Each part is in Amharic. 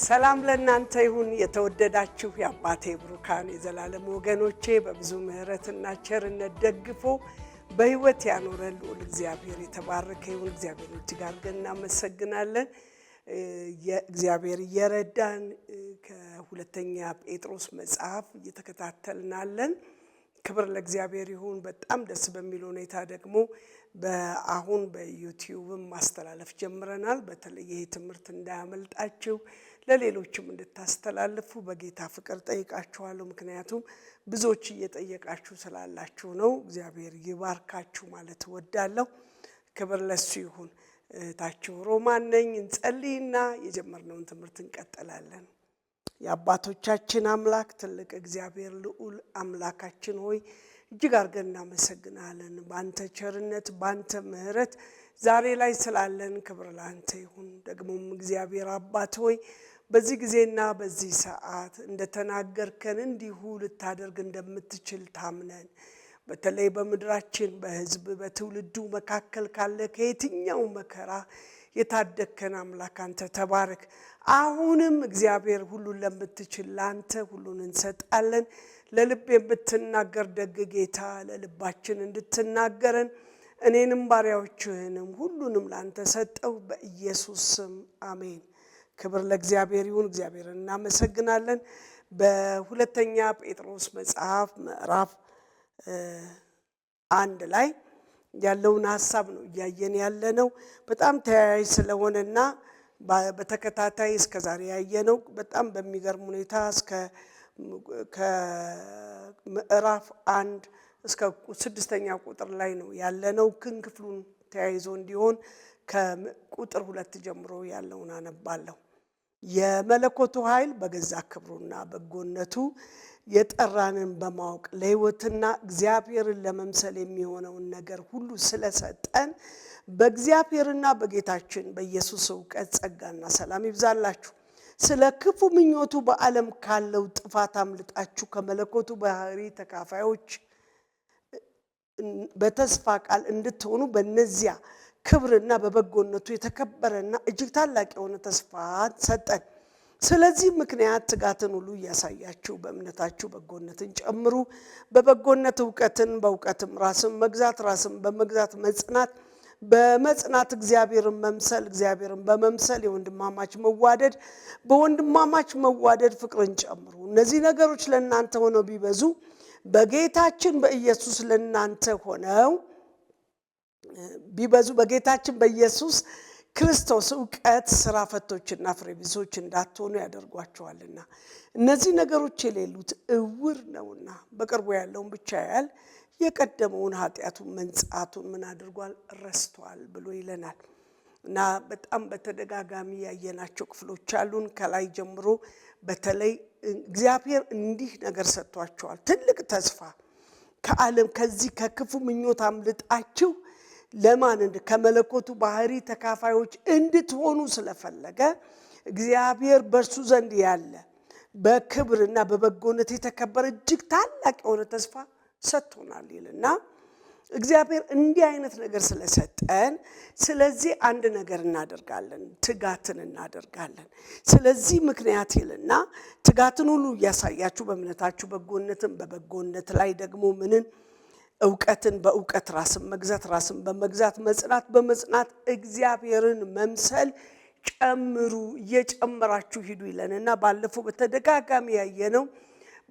ሰላም ለእናንተ ይሁን የተወደዳችሁ የአባቴ ብሩካን የዘላለም ወገኖቼ በብዙ ምሕረትና ቸርነት ደግፎ በሕይወት ያኖረን ልዑል እግዚአብሔር የተባረከ ይሁን። እግዚአብሔር እጅግ አድርገን እናመሰግናለን። እግዚአብሔር እየረዳን ከሁለተኛ ጴጥሮስ መጽሐፍ እየተከታተልናለን። ክብር ለእግዚአብሔር ይሁን። በጣም ደስ በሚል ሁኔታ ደግሞ በአሁን በዩቲዩብም ማስተላለፍ ጀምረናል። በተለይ ይሄ ትምህርት እንዳያመልጣችሁ ለሌሎችም እንድታስተላልፉ በጌታ ፍቅር ጠይቃችኋለሁ። ምክንያቱም ብዙዎች እየጠየቃችሁ ስላላችሁ ነው። እግዚአብሔር ይባርካችሁ ማለት እወዳለሁ። ክብር ለሱ ይሁን። እህታችሁ ሮማን ነኝ። እንጸልይና የጀመርነውን ትምህርት እንቀጥላለን። የአባቶቻችን አምላክ ትልቅ እግዚአብሔር ልዑል አምላካችን ሆይ እጅግ አድርገን እናመሰግናለን። ባንተ ቸርነት ባንተ ምሕረት ዛሬ ላይ ስላለን ክብር ላንተ ይሁን። ደግሞም እግዚአብሔር አባት ሆይ በዚህ ጊዜና በዚህ ሰዓት እንደተናገርከን እንዲሁ ልታደርግ እንደምትችል ታምነን በተለይ በምድራችን በሕዝብ በትውልዱ መካከል ካለ ከየትኛው መከራ የታደከን አምላክ አንተ ተባረክ። አሁንም እግዚአብሔር ሁሉን ለምትችል ላንተ ሁሉን እንሰጣለን። ለልብ የምትናገር ደግ ጌታ ለልባችን እንድትናገረን እኔንም ባሪያዎችህንም ሁሉንም ላንተ ሰጠው በኢየሱስ ስም አሜን። ክብር ለእግዚአብሔር ይሁን። እግዚአብሔርን እናመሰግናለን። በሁለተኛ ጴጥሮስ መጽሐፍ ምዕራፍ 1 ላይ ያለውን ሐሳብ ነው እያየን ያለነው። በጣም ተያያዥ ስለሆነና በተከታታይ እስከ ዛሬ ያየነው በጣም በሚገርም ሁኔታ እስከ ከምዕራፍ 1 እስከ 6ኛ ቁጥር ላይ ነው ያለነው። ክፍሉን ተያይዞ እንዲሆን ከቁጥር 2 ጀምሮ ያለውን አነባለሁ። የመለኮቱ ኃይል በገዛ ክብሩና በጎነቱ የጠራንን በማወቅ ለሕይወትና እግዚአብሔርን ለመምሰል የሚሆነውን ነገር ሁሉ ስለሰጠን በእግዚአብሔርና በጌታችን በኢየሱስ እውቀት ጸጋና ሰላም ይብዛላችሁ። ስለ ክፉ ምኞቱ በዓለም ካለው ጥፋት አምልጣችሁ ከመለኮቱ ባህሪ ተካፋዮች በተስፋ ቃል እንድትሆኑ በእነዚያ ክብርና በበጎነቱ የተከበረና እጅግ ታላቅ የሆነ ተስፋ ሰጠን። ስለዚህ ምክንያት ትጋትን ሁሉ እያሳያችሁ በእምነታችሁ በጎነትን ጨምሩ፣ በበጎነት እውቀትን፣ በእውቀትም ራስን መግዛት፣ ራስን በመግዛት መጽናት፣ በመጽናት እግዚአብሔርን መምሰል፣ እግዚአብሔርን በመምሰል የወንድማማች መዋደድ፣ በወንድማማች መዋደድ ፍቅርን ጨምሩ። እነዚህ ነገሮች ለእናንተ ሆነው ቢበዙ በጌታችን በኢየሱስ ለእናንተ ሆነው ቢበዙ በጌታችን በኢየሱስ ክርስቶስ እውቀት ስራ ፈቶችና ፍሬ ቢሶች እንዳትሆኑ ያደርጓቸዋልና። እነዚህ ነገሮች የሌሉት እውር ነውና በቅርቡ ያለውን ብቻ ያያል፣ የቀደመውን ኃጢአቱን መንጻቱን ምን አድርጓል? ረስቷል ብሎ ይለናል። እና በጣም በተደጋጋሚ ያየናቸው ክፍሎች አሉን። ከላይ ጀምሮ በተለይ እግዚአብሔር እንዲህ ነገር ሰጥቷቸዋል፣ ትልቅ ተስፋ ከዓለም ከዚህ ከክፉ ምኞት አምልጣችሁ ለማን ከመለኮቱ ባህሪ ተካፋዮች እንድትሆኑ ስለፈለገ እግዚአብሔር በእርሱ ዘንድ ያለ በክብርና በበጎነት የተከበረ እጅግ ታላቅ የሆነ ተስፋ ሰጥቶናል ይልና እግዚአብሔር እንዲህ አይነት ነገር ስለሰጠን ስለዚህ አንድ ነገር እናደርጋለን፣ ትጋትን እናደርጋለን። ስለዚህ ምክንያት ይልና ትጋትን ሁሉ እያሳያችሁ በእምነታችሁ በጎነትን፣ በበጎነት ላይ ደግሞ ምንን እውቀትን፣ በእውቀት ራስን መግዛት፣ ራስን በመግዛት መጽናት፣ በመጽናት እግዚአብሔርን መምሰል ጨምሩ፣ እየጨመራችሁ ሂዱ ይለንና ባለፈው በተደጋጋሚ ያየነው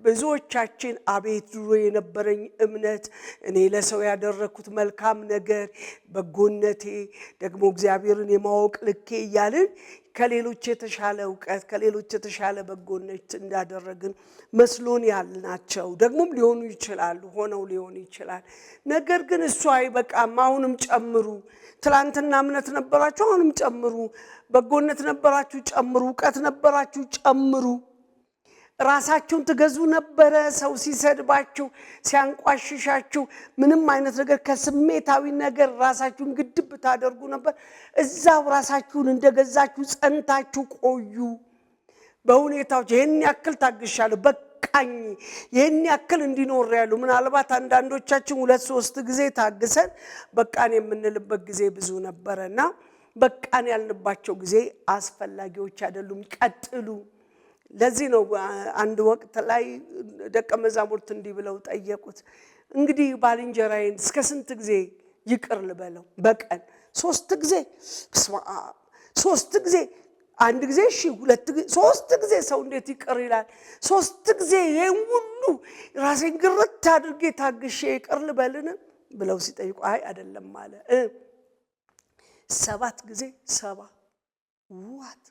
ብዙዎቻችን አቤት ድሮ የነበረኝ እምነት፣ እኔ ለሰው ያደረኩት መልካም ነገር፣ በጎነቴ ደግሞ እግዚአብሔርን የማወቅ ልኬ እያልን ከሌሎች የተሻለ እውቀት ከሌሎች የተሻለ በጎነት እንዳደረግን መስሎን ያልናቸው ደግሞም ሊሆኑ ይችላሉ፣ ሆነው ሊሆኑ ይችላል። ነገር ግን እሱ አይበቃም፣ አሁንም ጨምሩ። ትላንትና እምነት ነበራችሁ፣ አሁንም ጨምሩ። በጎነት ነበራችሁ፣ ጨምሩ። እውቀት ነበራችሁ፣ ጨምሩ። ራሳችሁን ትገዙ ነበረ፣ ሰው ሲሰድባችሁ ሲያንቋሽሻችሁ ምንም አይነት ነገር ከስሜታዊ ነገር ራሳችሁን ግድብ ታደርጉ ነበር። እዛው ራሳችሁን እንደገዛችሁ ጸንታችሁ ቆዩ። በሁኔታዎች ይሄን ያክል ታግሻለሁ፣ በቃኝ፣ ይሄን ያክል እንዲኖር ያሉ ምናልባት አንዳንዶቻችን 2-3 ጊዜ ታግሰን በቃን የምንልበት ጊዜ ብዙ ነበርና በቃን ያልንባቸው ጊዜ አስፈላጊዎች አይደሉም። ቀጥሉ። ለዚህ ነው አንድ ወቅት ላይ ደቀ መዛሙርት እንዲህ ብለው ጠየቁት፣ እንግዲህ ባልንጀራዬን እስከ ስንት ጊዜ ይቅር ልበለው? በቀን 3 ጊዜ? ስማ 3 ጊዜ? አንድ ጊዜ እሺ፣ 2 ጊዜ? 3 ጊዜ ሰው እንዴት ይቅር ይላል? 3 ጊዜ ይሄን ሁሉ ራሴን ግርት አድርጌ ታግሼ ይቅር ልበልን ብለው ሲጠይቁ አይ አይደለም አለ። 7 ጊዜ 7 ዋት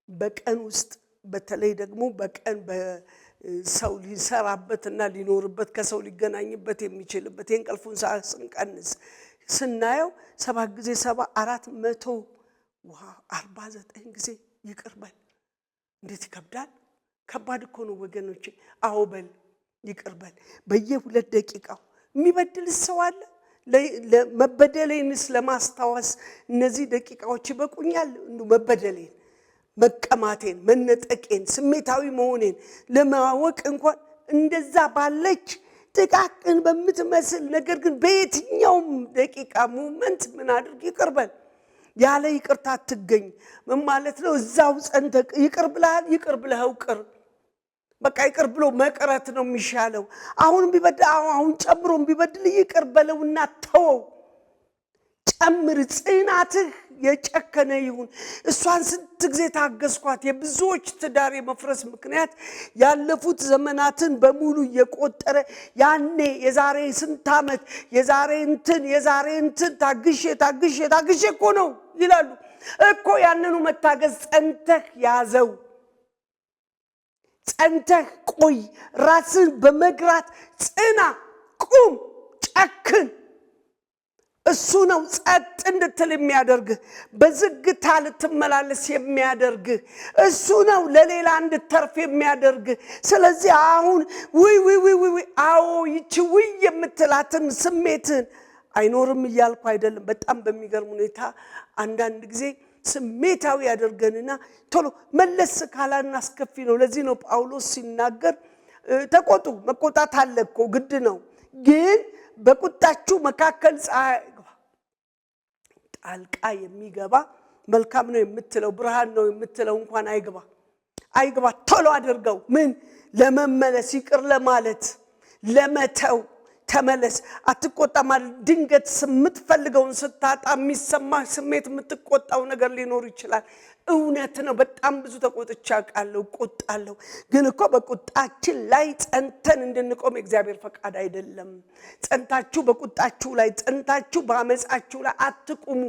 በቀን ውስጥ በተለይ ደግሞ በቀን በሰው ሊሰራበትና ሊኖርበት ከሰው ሊገናኝበት የሚችልበት የእንቅልፉን ሰዓት ስንቀንስ ስናየው 7 ጊዜ 7 449 ጊዜ ይቅር በል። እንዴት ይከብዳል! ከባድ እኮ ነው ወገኖቼ። አዎ በል ይቅር በል። በየ2 ደቂቃው የሚበድል ሰው አለ? ለመበደሌንስ ለማስታወስ እነዚህ ደቂቃዎች ይበቁኛል? መበደሌን፣ መቀማቴን፣ መነጠቄን፣ ስሜታዊ መሆኔን ለማወቅ እንኳን እንደዛ ባለች ጥቃቅን በምትመስል ነገር ግን በየትኛውም ደቂቃ ሞመንት ምን አድርግ ይቅር በል። ያለ ይቅርታ አትገኝ። ምን ማለት ነው? እዛው ጸንተህ ይቅር ብለሃል፣ ይቅር ብለኸው ቅር። በቃ ይቅር ብሎ መቅረት ነው የሚሻለው። አሁን ቢበድል አሁን ጨምሮ ቢበድል ይቅር በለውና ተወው። ጨምር። ጽናትህ የጨከነ ይሁን። እሷን ስንት ጊዜ ታገስኳት። የብዙዎች ትዳር የመፍረስ ምክንያት ያለፉት ዘመናትን በሙሉ እየቆጠረ ያኔ የዛሬ ስንት ዓመት የዛሬ እንትን ታግሼ እኮ ነው ይላሉ እኮ። ያንኑ መታገስ ጸንተህ ያዘው። ጸንተህ ቆይ። ራስን በመግራት ጽና፣ ቁም፣ ጨክን። እሱ ነው ጸጥ እንድትል የሚያደርግህ፣ በዝግታ ልትመላለስ የሚያደርግህ እሱ ነው፣ ለሌላ እንድትተርፍ የሚያደርግህ። ስለዚህ አሁን ውይ አዎ ይቺ ውይ የምትላትን ስሜትን አይኖርም እያልኩ አይደለም። በጣም በሚገርም ሁኔታ አንዳንድ ጊዜ ስሜታዊ ያደርገንና ቶሎ መለስ ካላና አስከፊ ነው። ለዚህ ነው ጳውሎስ ሲናገር ተቆጡ። መቆጣት አለ እኮ ግድ ነው፣ ግን በቁጣችሁ መካከል ፀሐይ ጣልቃ የሚገባ መልካም ነው የምትለው ብርሃን ነው የምትለው እንኳን አይግባ። ቶሎ አድርገው። ምን ለመመለስ ይቅር ለማለት ለመተው ተመለስ። አትቆጣ ማለት ድንገት የምትፈልገውን ስታጣ የሚሰማህ ስሜት የምትቆጣው ነገር ሊኖር ይችላል። እውነት ነው። በጣም ብዙ ተቆጥቼ አውቃለሁ፣ እቆጣለሁ። ግን እኮ በቁጣችን ላይ ጸንተን እንድንቆም የእግዚአብሔር ፈቃድ አይደለም። ጸንታችሁ በቁጣችሁ ላይ ጸንታችሁ በአመጻችሁ ላይ አትቁሙ።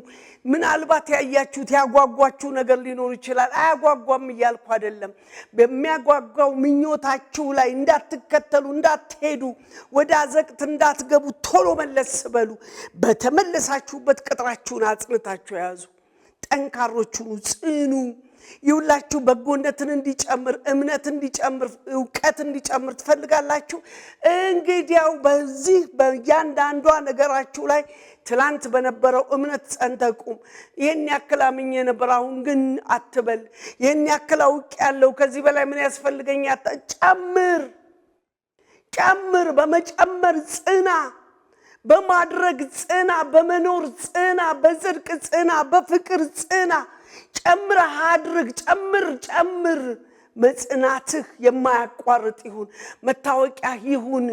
ምናልባት ያያችሁት ያጓጓችሁ ነገር ሊኖር ይችላል። አያጓጓም እያልኩ አይደለም። በሚያጓጓው ምኞታችሁ ላይ እንዳትከተሉ፣ እንዳትሄዱ፣ ወደ አዘቅት እንዳትገቡ ቶሎ መለስ በሉ። በተመለሳችሁበት ቅጥራችሁን አጽንታችሁ ያዙ። ጠንካሮቹ ጽኑ። ይውላችሁ በጎነትን እንዲጨምር፣ እምነት እንዲጨምር፣ ዕውቀት እንዲጨምር ትፈልጋላችሁ? እንግዲያው በዚህ በእያንዳንዷ ነገራችሁ ላይ ትላንት በነበረው እምነት ጸንተቁም። ይሄን ያክል አምኜ ነበር አሁን ግን አትበል። ይሄን ያክል አውቄያለሁ ከዚህ በላይ ምን ያስፈልገኛል? ጨምር። በመጨመር ጽና። በማድረግ ጽና፣ በመኖር ጽና፣ በጽድቅ ጽና፣ በፍቅር ጽና። ጨምረህ አድርግ። ጨምር። መጽናትህ የማያቋርጥ ይሁን። መታወቂያ ይሁን።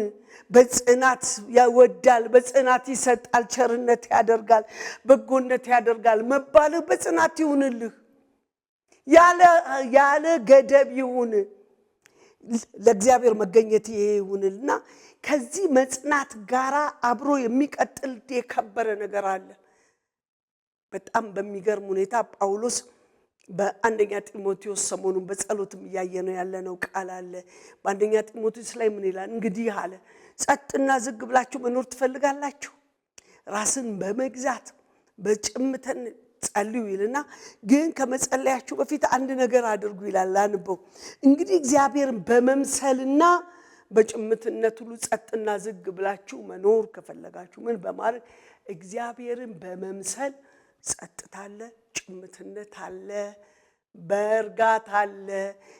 በጽናት ያወዳል፣ በጽናት ይሰጣል፣ ቸርነት ያደርጋል፣ በጎነት ያደርጋል መባልህ በጽናት ይሁንልህ። ያለ ገደብ ይሁን። ለእግዚአብሔር መገኘት ይሁንልና ከዚህ መጽናት ጋራ አብሮ የሚቀጥል የከበረ ነገር አለ። በጣም በሚገርም ሁኔታ ጳውሎስ በአንደኛ ጢሞቴዎስ ሰሞኑን በጸሎትም ያየነው ያለነው ቃል አለ። በአንደኛ ጢሞቴዎስ ላይ ምን ይላል? እንግዲህ አለ ጸጥና ዝግ ብላችሁ መኖር ትፈልጋላችሁ? ራስን በመግዛት በጭምተን ጸልዩ ይልና ግን ከመጸለያችሁ በፊት አንድ ነገር አድርጉ ይላል። አንበው እንግዲህ እግዚአብሔርን በመምሰልና በጭምትነት ሁሉ ጸጥና ዝግ ብላችሁ መኖር ከፈለጋችሁ ምን በማድረግ እግዚአብሔርን በመምሰል ጸጥታ አለ፣ ጭምትነት አለ፣ በእርጋታ አለ።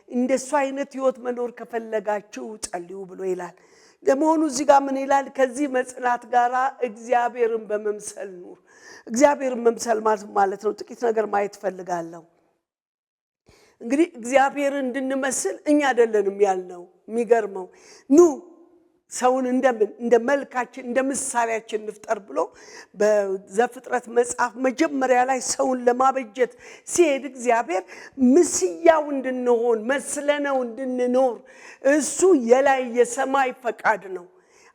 እንደሱ አይነት ህይወት መኖር ከፈለጋችሁ ጸልዩ ብሎ ይላል። ለመሆኑ እዚህ ጋር ምን ይላል? ከዚህ መጽናት ጋራ እግዚአብሔርን በመምሰል ኑር። እግዚአብሔርን መምሰል ማለት ነው ጥቂት ነገር ማየት ፈልጋለሁ። እንግዲህ እግዚአብሔርን እንድንመስል እኛ አይደለንም ያልነው። የሚገርመው ኑ ሰውን እንደ መልካችን እንደ ምሳሌያችን እንፍጠር ብሎ በዘፍጥረት መጽሐፍ መጀመሪያ ላይ ሰውን ለማበጀት ሲሄድ እግዚአብሔር ምስያው እንድንሆን መስለነው እንድንኖር እሱ የላይ የሰማይ ፈቃድ ነው።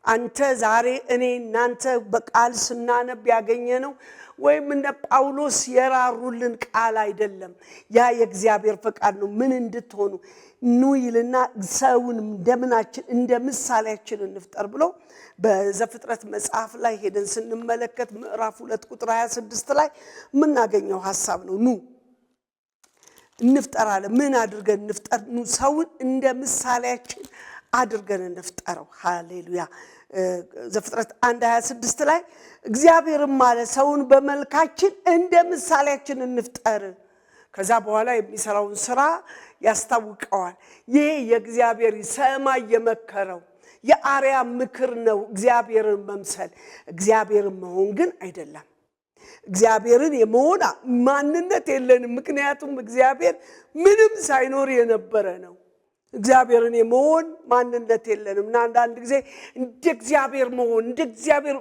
አንተ ዛሬ እኔ እናንተ በቃል ስናነብ ያገኘነው ወይም እንደ ጳውሎስ የራሩልን ቃል አይደለም። ያ የእግዚአብሔር ፈቃድ ነው። ምን እንድትሆኑ ኑ ይልና ሰውን እንደምናችን እንደ ምሳሌያችን እንፍጠር ብሎ በዘፍጥረት መጽሐፍ ላይ ሄደን ስንመለከት ምዕራፍ 2 ቁጥር 26 ላይ የምናገኘው ሐሳብ ነው። ኑ እንፍጠር አለ። ምን አድርገን እንፍጠር? ኑ ሰውን እንደ ምሳሌያችን አድርገን እንፍጠረው። ሃሌሉያ። ዘፍጥረት 1:26 ላይ እግዚአብሔርም አለ ሰውን በመልካችን እንደ ምሳሌያችን እንፍጠር። ከዛ በኋላ የሚሰራውን ስራ ያስታውቀዋል። ይሄ የእግዚአብሔር ሰማይ የመከረው የአርያ ምክር ነው። እግዚአብሔርን መምሰል እግዚአብሔርን መሆን ግን አይደለም። እግዚአብሔርን የመሆን ማንነት የለንም። ምክንያቱም እግዚአብሔር ምንም ሳይኖር የነበረ ነው። እግዚአብሔርን የመሆን ማንነት የለንም እና አንዳንድ ጊዜ እንደ እግዚአብሔር መሆን እንደ እግዚአብሔር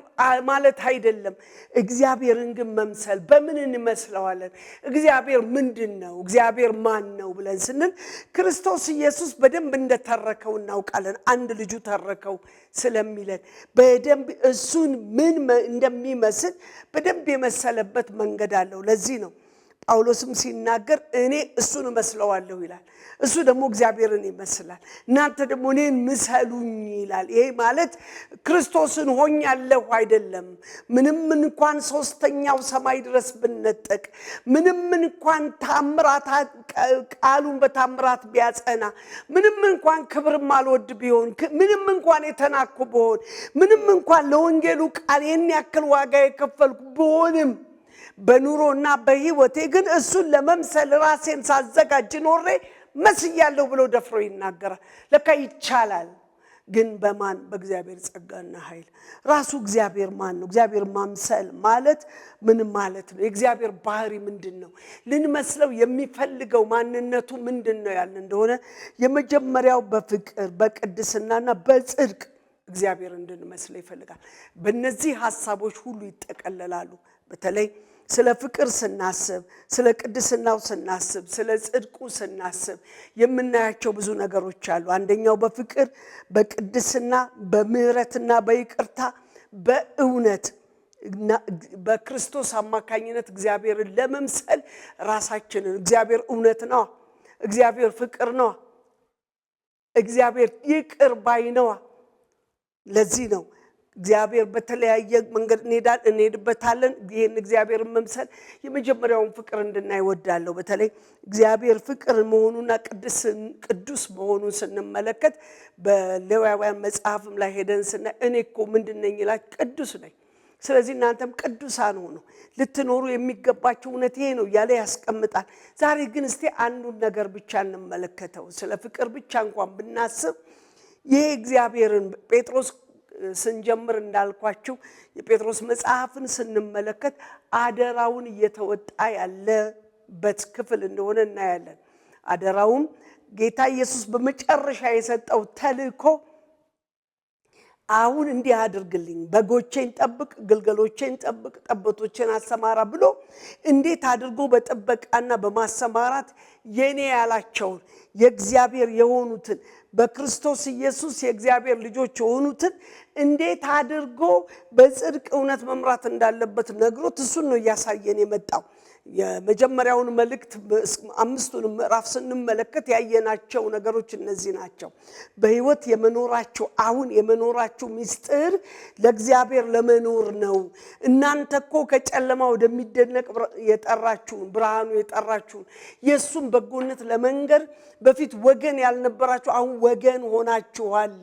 ማለት አይደለም። እግዚአብሔርን ግን መምሰል በምን እንመስለዋለን? እግዚአብሔር ምንድነው? እግዚአብሔር ማን ነው ብለን ስንል ክርስቶስ ኢየሱስ በደንብ እንደተረከው እናውቃለን። አንድ ልጁ ተረከው ስለሚለን በደንብ እሱን ምን እንደሚመስል በደንብ የመሰለበት መንገድ አለው። ለዚህ ነው ጳውሎስም ሲናገር እኔ እሱን መስለዋለሁ ይላል። እሱ ደግሞ እግዚአብሔርን ይመስላል። እናንተ ደግሞ እኔን ምሰሉኝ ይላል። ይሄ ማለት ክርስቶስን ሆኛለሁ አይደለም። ምንም እንኳን ሶስተኛው ሰማይ ድረስ ብንነጠቅ፣ ምንም እንኳን ታምራት ቃሉን በታምራት ቢያጸና፣ ምንም እንኳን ክብርም አልወድ ቢሆን፣ ምንም እንኳን የተናኩ ብሆን፣ ምንም እንኳን ለወንጌሉ ቃል ይህን ያክል ዋጋ የከፈልኩ ብሆንም በኑሮና በህይወቴ ግን እሱን ለመምሰል ራሴን ሳዘጋጅ ኖሬ መስያለሁ ብሎ ደፍሮ ይናገራል። ለካ ይቻላል። ግን በማን? በእግዚአብሔር ጸጋና ኃይል። ራሱ እግዚአብሔር ማን ነው? እግዚአብሔር ማምሰል ማለት ምን ማለት ነው? የእግዚአብሔር ባህሪ ምንድነው? ልንመስለው የሚፈልገው ማንነቱ ምንድነው ያልን እንደሆነ የመጀመሪያው በፍቅር በቅድስናና በጽድቅ እግዚአብሔር እንድንመስለው ይፈልጋል። በእነዚህ ሐሳቦች ሁሉ ይጠቀለላሉ። በተለይ ስለ ፍቅር ስናስብ፣ ስለ ቅድስናው ስናስብ፣ ስለ ጽድቁ ስናስብ የምናያቸው ብዙ ነገሮች አሉ። አንደኛው በፍቅር በቅድስና በምህረትና በይቅርታ በእውነት በክርስቶስ አማካኝነት እግዚአብሔርን ለመምሰል ራሳችንን እግዚአብሔር እውነት ነው፣ እግዚአብሔር ፍቅር ነው፣ እግዚአብሔር ይቅር ባይ ነው። ለዚህ ነው እግዚአብሔር በተለያየ መንገድ እንሄድበታለን። ይሄን እግዚአብሔርን መምሰል የመጀመሪያውን ፍቅር እንድናይ ወዳለው። በተለይ እግዚአብሔር ፍቅር መሆኑና ቅዱስ መሆኑን ስንመለከት በሌዋውያን መጽሐፍም ላይ ሄደን ስናይ እኔ እኮ ምንድነኝ ይላል? ቅዱስ ነኝ። ስለዚህ እናንተም ቅዱሳን ሁኑ፣ ልትኖሩ የሚገባችሁ እውነት ይሄ ነው እያለ ያስቀምጣል። ዛሬ ግን እስቲ አንዱን ነገር ብቻ እንመለከተው። ስለ ፍቅር ብቻ እንኳን ብናስብ ይሄ እግዚአብሔርን ጴጥሮስ ስንጀምር እንዳልኳችሁ የጴጥሮስ መጽሐፍን ስንመለከት አደራውን እየተወጣ ያለበት ክፍል እንደሆነ እናያለን። አደራውም ጌታ ኢየሱስ በመጨረሻ የሰጠው ተልእኮ አሁን እንዲህ አድርግልኝ፣ በጎቼን ጠብቅ፣ ግልገሎቼን ጠብቅ፣ ጠቦቶቼን አሰማራ ብሎ እንዴት አድርጎ በጥበቃና በማሰማራት የኔ ያላቸውን የእግዚአብሔር የሆኑትን በክርስቶስ ኢየሱስ የእግዚአብሔር ልጆች የሆኑትን እንዴት አድርጎ በጽድቅ እውነት መምራት እንዳለበት ነግሮት እሱን ነው ያሳየን የመጣው። የመጀመሪያውን መልእክት አምስቱን ምዕራፍ ስንመለከት ያየናቸው ነገሮች እነዚህ ናቸው። በህይወት የመኖራችሁ አሁን የመኖራችሁ ምስጢር ለእግዚአብሔር ለመኖር ነው። እናንተ እኮ ከጨለማ ወደሚደነቅ የጠራችሁን ብርሃኑ የጠራችሁን የሱን በጎነት ለመንገር በፊት ወገን ያልነበራችሁ አሁን ወገን ሆናችኋል።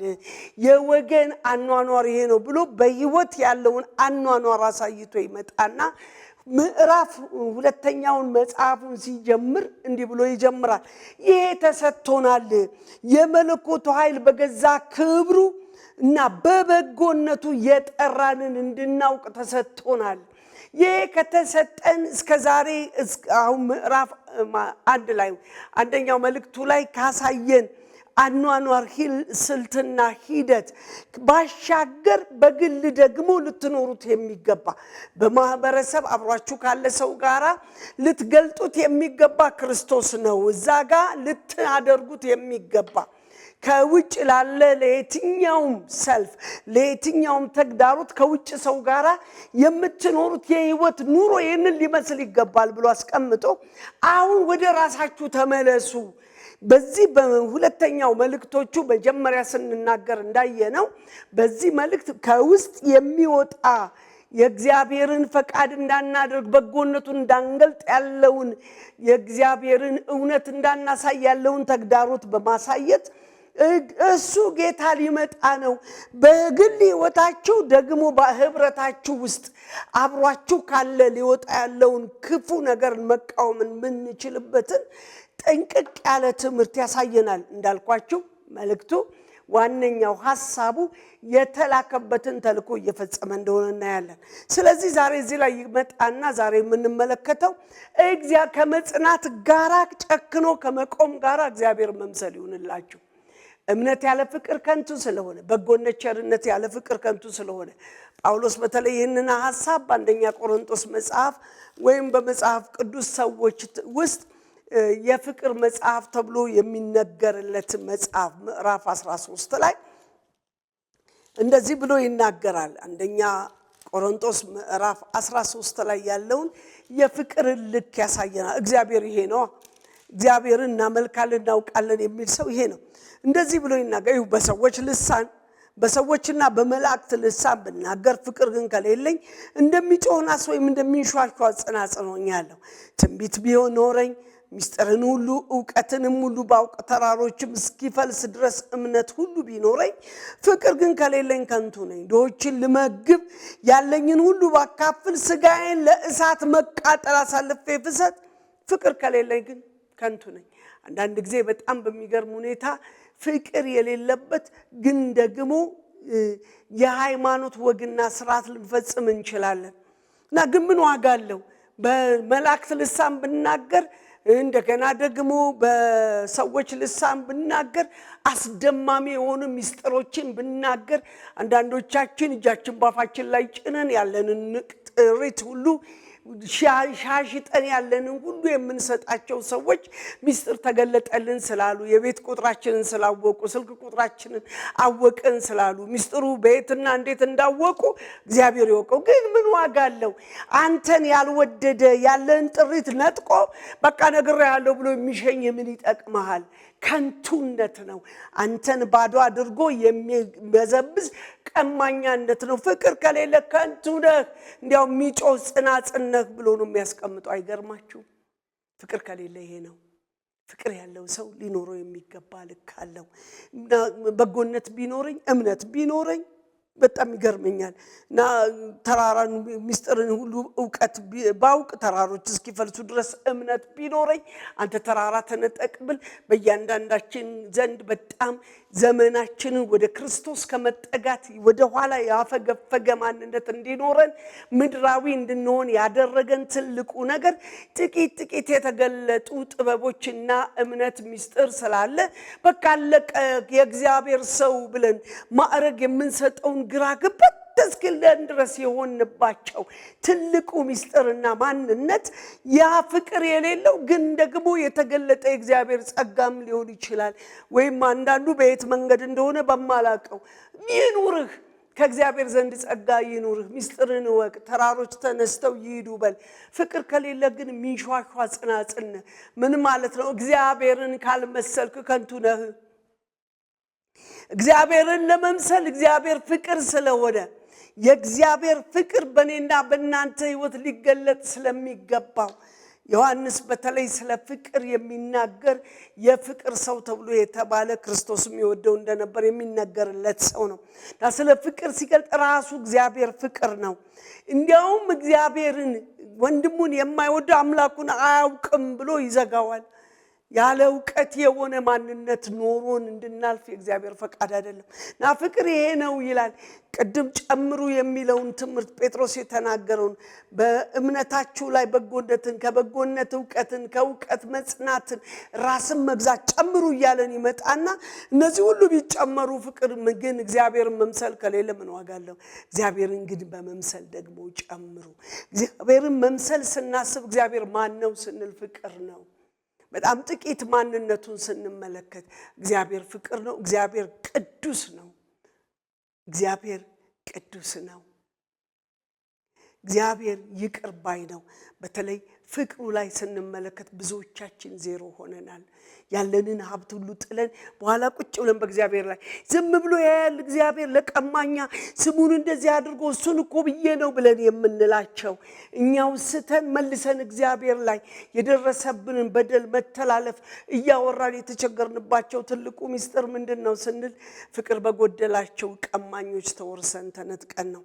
የወገን አኗኗር ይሄ ነው ብሎ በህይወት ያለውን አኗኗር አሳይቶ ይመጣና ምዕራፍ ሁለተኛውን መጽሐፉን ሲጀምር እንዲህ ብሎ ይጀምራል። ይሄ ተሰጥቶናል፣ የመለኮቱ ኃይል በገዛ ክብሩ እና በበጎነቱ የጠራንን እንድናውቅ ተሰጥቶናል። ይህ ከተሰጠን እስከዛሬ አሁን ምዕራፍ 1 ላይ አንደኛው መልእክቱ ላይ ካሳየን አኗኗር ስልትና ሂደት ባሻገር በግል ደግሞ ልትኖሩት የሚገባ በማህበረሰብ አብሯችሁ ካለ ሰው ጋራ ልትገልጡት የሚገባ ክርስቶስ ነው። እዛ ጋር ልታደርጉት የሚገባ ከውጭ ላለ ለየትኛውም ሰልፍ ለየትኛውም ተግዳሮት ከውጭ ሰው ጋራ የምትኖሩት የህይወት ኑሮ ይህንን ሊመስል ይገባል ብሎ አስቀምጦ አሁን ወደ ራሳችሁ ተመለሱ። በዚህ በሁለተኛው መልእክቶቹ መጀመሪያ ስንናገር እንዳየነው በዚህ መልእክት ከውስጥ የሚወጣ የእግዚአብሔርን ፈቃድ እንዳናደርግ በጎነቱን እንዳንገልጥ ያለውን የእግዚአብሔርን እውነት እንዳናሳይ ያለውን ተግዳሮት በማሳየት እሱ ጌታ ሊመጣ ነው። በግል ህይወታችሁ ደግሞ በህብረታችሁ ውስጥ አብሯችሁ ካለ ሊወጣ ያለውን ክፉ ነገር መቃወምን ምንችልበትን ጠንቅቅ ያለ ትምህርት ያሳየናል። እንዳልኳችሁ መልእክቱ ዋነኛው ሐሳቡ የተላከበትን ተልእኮ እየፈጸመ እንደሆነ እናያለን። ስለዚህ ዛሬ እዚህ ላይ ይመጣና ዛሬ የምንመለከተው ከመጽናት ጋራ ጨክኖ ከመቆም ጋራ እግዚአብሔር መምሰል ይሁንላችሁ። እምነት ያለ ፍቅር ከንቱ ስለሆነ በጎነት ቸርነት ያለ ፍቅር ከንቱ ስለሆነ ጳውሎስ በተለይ ይህንን ሐሳብ በአንደኛ ቆሮንቶስ መጽሐፍ ወይም በመጽሐፍ ቅዱስ ሰዎች ውስጥ የፍቅር መጽሐፍ ተብሎ የሚነገርለት መጽሐፍ ምዕራፍ 13 ላይ እንደዚህ ብሎ ይናገራል። አንደኛ ቆሮንቶስ ምዕራፍ 13 ላይ ያለውን የፍቅር ልክ ያሳየናል። እግዚአብሔር ይሄ ነው፣ እግዚአብሔርን እናመልካለን እናውቃለን የሚል ሰው ይሄ ነው። እንደዚህ ብሎ ይናገራል። በሰዎች ልሳን በሰዎችና በመላእክት ልሳን ብናገር ፍቅር ግን ከሌለኝ እንደሚጮህ ናስ ወይም እንደሚንሿሿ ጽናጽል ሆኛለሁ። ትንቢት ቢሆን ኖረኝ ሚስጥርን ሁሉ ዕውቀትንም ሁሉ ባውቅ ተራሮችም እስኪፈልስ ድረስ እምነት ሁሉ ቢኖረኝ ፍቅር ግን ከሌለኝ ከንቱ ነኝ። ድሆችን ልመግብ ያለኝን ሁሉ ባካፍል ስጋዬን ለእሳት መቃጠል አሳልፌ ብሰጥ ፍቅር ከሌለኝ ግን ከንቱ ነኝ። አንዳንድ ጊዜ በጣም በሚገርም ሁኔታ ፍቅር የሌለበት ግን ደግሞ የሃይማኖት ወግና ስርዓት ልንፈጽም እንችላለን እና ግን ምን ዋጋ አለው? በመላእክት ልሳን ብናገር እንደገና ደግሞ በሰዎች ልሳን ብናገር አስደማሚ የሆኑ ሚስጥሮችን ብናገር አንዳንዶቻችን እጃችን ባፋችን ላይ ጭነን ያለንን ጥሪት ሁሉ ሻሽጠን ያለንን ሁሉ የምንሰጣቸው ሰዎች ሚስጥር ተገለጠልን ስላሉ የቤት ቁጥራችንን ስላወቁ ስልክ ቁጥራችንን አወቅን ስላሉ ሚስጥሩ በየትና እንዴት እንዳወቁ እግዚአብሔር ይወቀው። ግን ምን ዋጋ አለው? አንተን ያልወደደ ያለን ጥሪት ነጥቆ በቃ ነግሬሃለሁ ብሎ የሚሸኝ ምን ይጠቅምሃል? ከንቱነት ነው። አንተን ባዶ አድርጎ የሚበዘብዝ ቀማኛነት ነው። ፍቅር ከሌለ ከንቱ ነህ፣ እንዲያው የሚጮህ ጽናጽል ነህ ብሎ ነው የሚያስቀምጠው። አይገርማችሁ? ፍቅር ከሌለ ይሄ ነው። ፍቅር ያለው ሰው ሊኖረው የሚገባ ልክ አለው። በጎነት ቢኖረኝ እምነት ቢኖረኝ በጣም ይገርመኛል እና ተራራን ሚስጥርን ሁሉ ዕውቀት ባውቅ ተራሮች እስኪፈልሱ ድረስ እምነት ቢኖረኝ አንተ ተራራ ተነጠቅብል በእያንዳንዳችን ዘንድ በጣም ዘመናችንን ወደ ክርስቶስ ከመጠጋት ወደ ኋላ ያፈገፈገ ማንነት እንዲኖረን ምድራዊ እንድንሆን ያደረገን ትልቁ ነገር ጥቂት የተገለጡ ጥበቦችና እምነት ሚስጥር ስላለ በቃ አለቀ የእግዚአብሔር ሰው ብለን ማዕረግ የምንሰጠውን ግራ ገባት እስኪለን ድረስ የሆንባቸው ትልቁ ሚስጥርና ማንነት ያ ፍቅር የሌለው ግን ደግሞ የተገለጠ እግዚአብሔር ጸጋም ሊሆን ይችላል። ወይም አንዳንዱ በየት መንገድ እንደሆነ በማላቀው ይኑርህ ከእግዚአብሔር ዘንድ ጸጋ ይኑርህ፣ ሚስጥርን ወቅ ተራሮች ተነስተው ይሄዱ በል። ፍቅር ከሌለ ግን ሚንሿሿ ጽናጽል ነህ። ምን ማለት ነው? እግዚአብሔርን ካልመሰልክ ከንቱ ነህ። እግዚአብሔርን ለመምሰል እግዚአብሔር ፍቅር ስለሆነ የእግዚአብሔር ፍቅር በእኔና በእናንተ ህይወት ሊገለጥ ስለሚገባው ዮሐንስ በተለይ ስለ ፍቅር የሚናገር የፍቅር ሰው ተብሎ የተባለ ክርስቶስ የሚወደው እንደነበር የሚነገርለት ሰው ነው። ስለ ፍቅር ሲገልጥ ራሱ እግዚአብሔር ፍቅር ነው። እንዲያውም እግዚአብሔርን ወንድሙን የማይወድ አምላኩን አያውቅም ብሎ ይዘጋዋል። ያለ ዕውቀት የሆነ ማንነት ኖሮን እንድናልፍ የእግዚአብሔር ፈቃድ አይደለም። ና ፍቅር ይሄ ነው ይላል። ቅድም ጨምሩ የሚለውን ትምህርት ጴጥሮስ የተናገረውን በእምነታችሁ ላይ በጎነትን ከበጎነት ዕውቀትን ከዕውቀት መጽናትን ራስን መግዛት ጨምሩ እያለን ይመጣና እነዚህ ሁሉ ቢጨመሩ ፍቅር ግን እግዚአብሔርን መምሰል ከሌለ ምን ዋጋ አለው? እግዚአብሔርን ግን በመምሰል ደግሞ ጨምሩ። እግዚአብሔርን መምሰል ስናስብ እግዚአብሔር ማን ነው ስንል ፍቅር ነው። በጣም ጥቂት ማንነቱን ስንመለከት እግዚአብሔር ፍቅር ነው። እግዚአብሔር ቅዱስ ነው። እግዚአብሔር ቅዱስ ነው። እግዚአብሔር ይቅር ባይ ነው። በተለይ ፍቅሩ ላይ ስንመለከት ብዙዎቻችን ዜሮ ሆነናል። ያለንን ሀብት ሁሉ ጥለን በኋላ ቁጭ ብለን በእግዚአብሔር ላይ ዝም ብሎ ያያል። እግዚአብሔር ለቀማኛ ስሙን እንደዚህ አድርጎ እሱን እኮ ብዬ ነው ብለን የምንላቸው እኛው ስተን መልሰን እግዚአብሔር ላይ የደረሰብንን በደል መተላለፍ እያወራን የተቸገርንባቸው ትልቁ ሚስጥር ምንድነው ስንል ፍቅር በጎደላቸው ቀማኞች ተወርሰን ተነጥቀን ነው።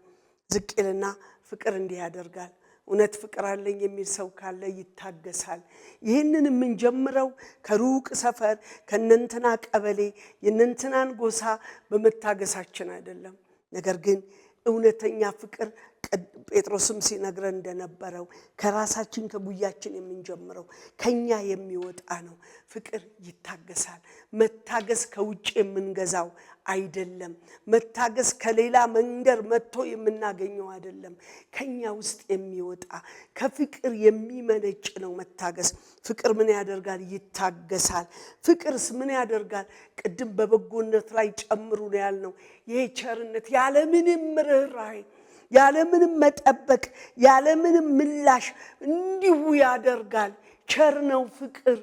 ዝቅልና ፍቅር እንዲህ ያደርጋል። እውነት ፍቅር አለኝ የሚል ሰው ካለ ይታገሳል። ይህንን የምንጀምረው ከሩቅ ሰፈር ከነንትና ቀበሌ የነንትናን ጎሳ በመታገሳችን አይደለም። ነገር ግን እውነተኛ ፍቅር ጴጥሮስም ሲነግረን እንደነበረው ከራሳችን ከጉያችን የምንጀምረው ከኛ የሚወጣ ነው። ፍቅር ይታገሳል። መታገስ ከውጭ የምንገዛው አይደለም። መታገስ ከሌላ መንገር መጥቶ የምናገኘው አይደለም። ከኛ ውስጥ የሚወጣ ከፍቅር የሚመነጭ ነው መታገስ። ፍቅር ምን ያደርጋል? ይታገሳል። ፍቅርስ ምን ያደርጋል? ቅድም በበጎነት ላይ ጨምሩ ነው ያልነው። ይሄ ቸርነት ያለምንም ርህራሄ ያለምንም መጠበቅ ያለምንም ምላሽ እንዲሁ ያደርጋል። ቸር ነው ፍቅር።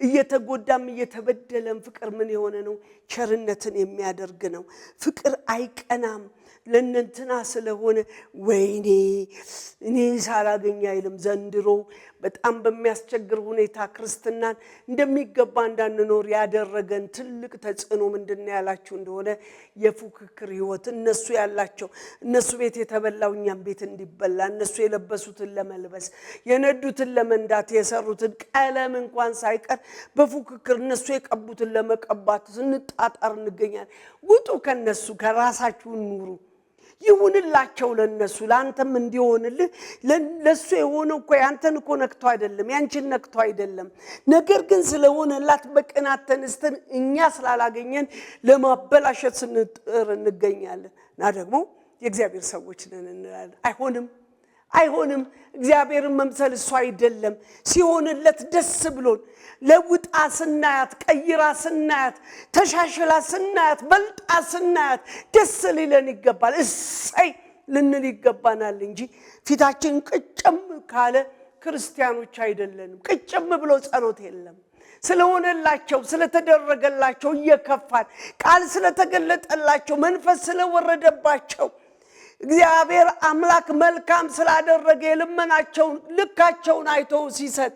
እየተጎዳም እየተበደለም ፍቅር ምን የሆነ ነው? ቸርነትን የሚያደርግ ነው። ፍቅር አይቀናም። ለነንትና ስለሆነ ወይኔ እኔ ሳላገኝ አይልም። ዘንድሮ በጣም በሚያስቸግር ሁኔታ ክርስትናን እንደሚገባ እንዳንኖር ያደረገን ትልቅ ተጽዕኖ ምንድነው ያላችሁ እንደሆነ የፉክክር ህይወት። እነሱ ያላቸው እነሱ ቤት የተበላው እኛም ቤት እንዲበላ፣ እነሱ የለበሱትን ለመልበስ የነዱትን ለመንዳት የሰሩትን ቀለም እንኳን ሳይቀር በፉክክር እነሱ የቀቡትን ለመቀባት ስንጣጣር እንገኛለን። ውጡ ከነሱ፣ ከራሳችሁ ኑሩ። ይሁንላቸው ለነሱ፣ ላንተም እንዲሆንልህ። ለሱ የሆነው እኮ ያንተን እኮ ነክቶ አይደለም፣ ያንቺን ነክቶ አይደለም። ነገር ግን ስለሆነላት በቅናት ተነስተን እኛ ስላላገኘን ለማበላሸት ስንጥር እንገኛለን። እና ደግሞ የእግዚአብሔር ሰዎች ነን እንላለን። አይሆንም። እግዚአብሔርን መምሰል እሱ አይደለም። ሲሆንለት ደስ ብሎን ለውጣ ስናያት፣ ቀይራ ስናያት፣ ተሻሽላ ስናያት፣ በልጣ ስናያት ደስ ሊለን ይገባል። እሰይ ልንል ይገባናል እንጂ ፊታችን ቅጭም ካለ ክርስቲያኖች አይደለንም። ቅጭም ብሎ ጸሎት የለም። ስለሆነላቸው ስለተደረገላቸው እየከፋን፣ ቃል ስለተገለጠላቸው፣ መንፈስ ስለወረደባቸው፣ እግዚአብሔር አምላክ መልካም ስላደረገ የልመናቸውን ልካቸውን አይቶ ሲሰጥ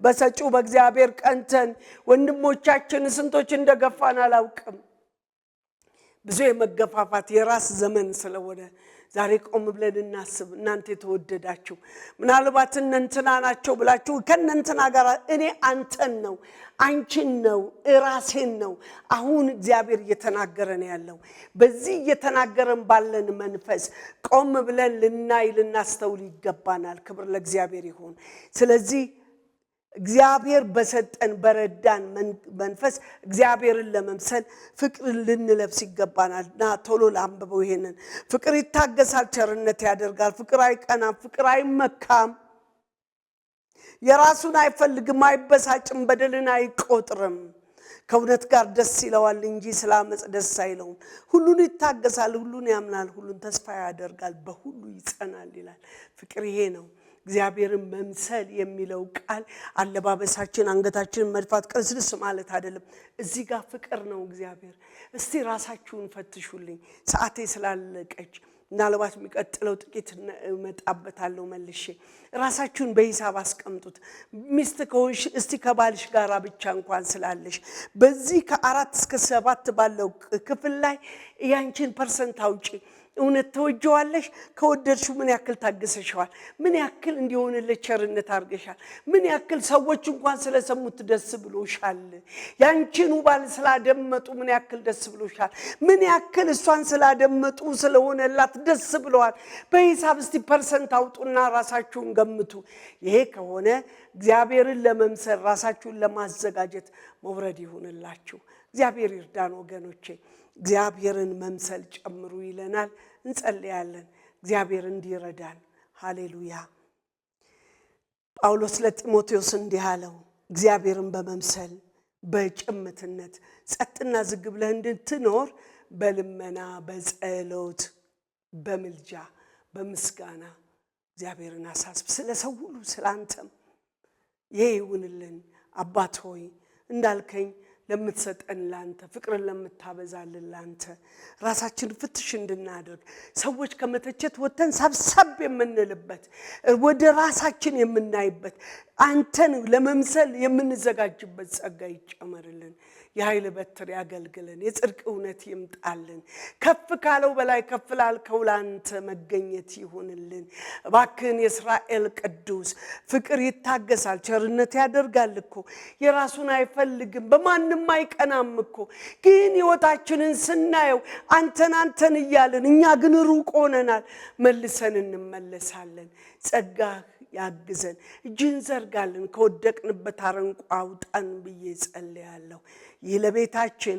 በሰጪው በእግዚአብሔር ቀንተን ወንድሞቻችን ስንቶች እንደገፋን አላውቅም። ብዙ የመገፋፋት የራስ ዘመን ስለሆነ ዛሬ ቆም ብለን እናስብ። እናንተ የተወደዳችሁ ምናልባት እነንትና ናቸው ብላችሁ ከነንትና ጋር እኔ አንተን ነው አንቺን ነው ራሴን ነው አሁን እግዚአብሔር እየተናገረን ያለው። በዚህ እየተናገረን ባለን መንፈስ ቆም ብለን ልናስተውል ይገባናል። ክብር ለእግዚአብሔር ይሁን። ስለዚህ እግዚአብሔር በሰጠን በረዳን መንፈስ እግዚአብሔርን ለመምሰል ፍቅርን ልንለብስ ይገባናልና ቶሎ ላንብበው ይሄንን። ፍቅር ይታገሳል፣ ቸርነት ያደርጋል። ፍቅር አይቀናም፣ ፍቅር አይመካም፣ የራሱን አይፈልግም፣ አይበሳጭም፣ በደልን አይቆጥርም። ከእውነት ጋር ደስ ይለዋል እንጂ ስላመጽ ደስ አይለውም። ሁሉን ይታገሳል፣ ሁሉን ያምናል፣ ሁሉን ተስፋ ያደርጋል፣ በሁሉ ይጸናል ይላል። ፍቅር ይሄ ነው። እግዚአብሔርን መምሰል የሚለው ቃል አለባበሳችን አንገታችንን መድፋት ቅስልስ ማለት አይደለም። እዚህ ጋር ፍቅር ነው እግዚአብሔር። እስቲ ራሳችሁን ፈትሹልኝ። ሰዓቴ ስላለቀች ምናልባት የሚቀጥለው ጥቂት መጣበታለሁ መልሼ። ራሳችሁን በሂሳብ አስቀምጡት። ሚስት ከሆንሽ እስቲ ከባልሽ ጋር ብቻ እንኳን ስላለሽ በዚህ ከ4 እስከ 7 ባለው ክፍል ላይ ያንቺን ፐርሰንት አውጪ። እውነት ተወጀዋለሽ ከወደድሽው ምን ያክል ታገሰሽዋል ምን ያክል እንዲሆንልሽ ቸርነት አርገሻል ምን ያክል ሰዎች እንኳን ስለሰሙት ደስ ብሎሻል ያንቺን ባል ስላደመጡ ምን ያክል ደስ ብሎሻል ምን ያክል እሷን ስላደመጡ ስለሆነላት ደስ ብለዋል በሂሳብ እስቲ ፐርሰንት አውጡና ራሳችሁን ገምቱ ይሄ ከሆነ እግዚአብሔርን ለመምሰል ራሳችሁን ለማዘጋጀት መውረድ ይሁንላችሁ እግዚአብሔር ይርዳን ወገኖቼ እግዚአብሔርን መምሰል ጨምሩ ይለናል እንጸልያለን እግዚአብሔር እንዲረዳን ሃሌሉያ ጳውሎስ ለጢሞቴዎስ እንዲህ አለው እግዚአብሔርን በመምሰል በጭምትነት ጸጥና ዝግ ብለህ እንድትኖር በልመና በጸሎት በምልጃ በምስጋና እግዚአብሔርን አሳስብ ስለሰው ሁሉ ስላንተም ይሁንልን አባት ሆይ እንዳልከኝ ለምትሰጠን ላንተ ፍቅርን ለምታበዛልን ላንተ ራሳችን ፍትሽ እንድናደርግ ሰዎች ከመተቸት ወተን ሰብሰብ የምንልበት ወደ ራሳችን የምናይበት አንተን ለመምሰል የምንዘጋጅበት ጸጋ ይጨመርልን የኃይል በትር ያገልግለን የጽድቅ እውነት ይምጣልን ከፍ ካለው በላይ ከፍ ላልከው ላንተ መገኘት ይሁንልን እባክህን የእስራኤል ቅዱስ ፍቅር ይታገሳል ቸርነት ያደርጋል እኮ የራሱን አይፈልግም በማንም አይቀናም እኮ ግን ሕይወታችንን ስናየው አንተን እያልን እኛ ግን ሩቅ ሆነናል መልሰን እንመለሳለን ጸጋ ያግዘን እጅን ዘርጋልን ከወደቅንበት አረንቋ አውጣን ብዬ ጸልያለሁ ይለቤታችን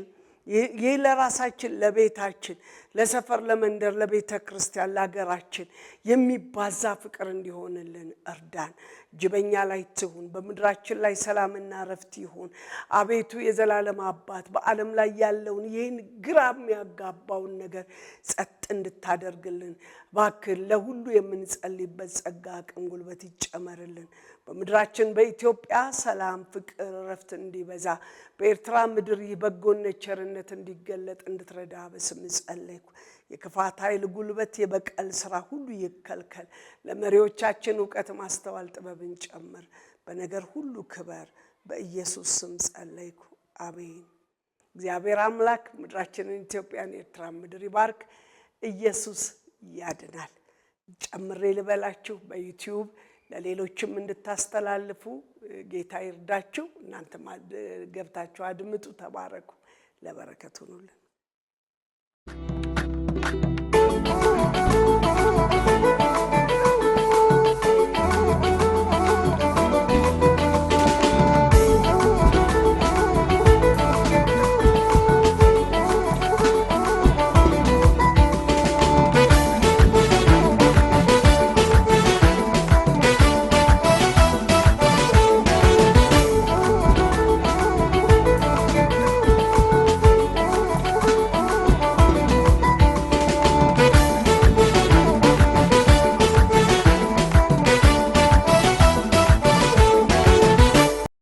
ይለራሳችን ለቤታችን ለሰፈር ለመንደር ለቤተ ክርስቲያን ለሀገራችን የሚባዛ ፍቅር እንዲሆንልን እርዳን ጅበኛ ላይ ትሁን በመድራችን ላይ ሰላምና ረፍት ይሁን አቤቱ የዘላለም አባት በዓለም ላይ ያለውን ይህን ግራም ያጋባውን ነገር ጸጥ እንድታደርግልን ባክህ ለሁሉ የምንጸልይበት ጸጋ አቅም ጉልበት ይጨመርልን በመድራችን በኢትዮጵያ ሰላም ፍቅር ረፍት እንዲበዛ በኤርትራ ምድር ይበጎነት ቸርነት እንዲገለጥ እንድትረዳ በስም ጸልይኩ የክፋት ኃይል ጉልበት የበቀል ስራ ሁሉ ይከልከል ለመሪዎቻችን ዕውቀት ማስተዋል ጥበብን ጨምር በነገር ሁሉ ክበር በኢየሱስ ስም ጸልይኩ አሜን እግዚአብሔር አምላክ ምድራችንን ኢትዮጵያን ኤርትራ ምድር ይባርክ ኢየሱስ ያድናል ጨምሬ ልበላችሁ በዩቲዩብ ለሌሎችም እንድታስተላልፉ ጌታ ይርዳችሁ እናንተም ገብታችሁ አድምጡ ተባረኩ ለበረከቱ ሁሉ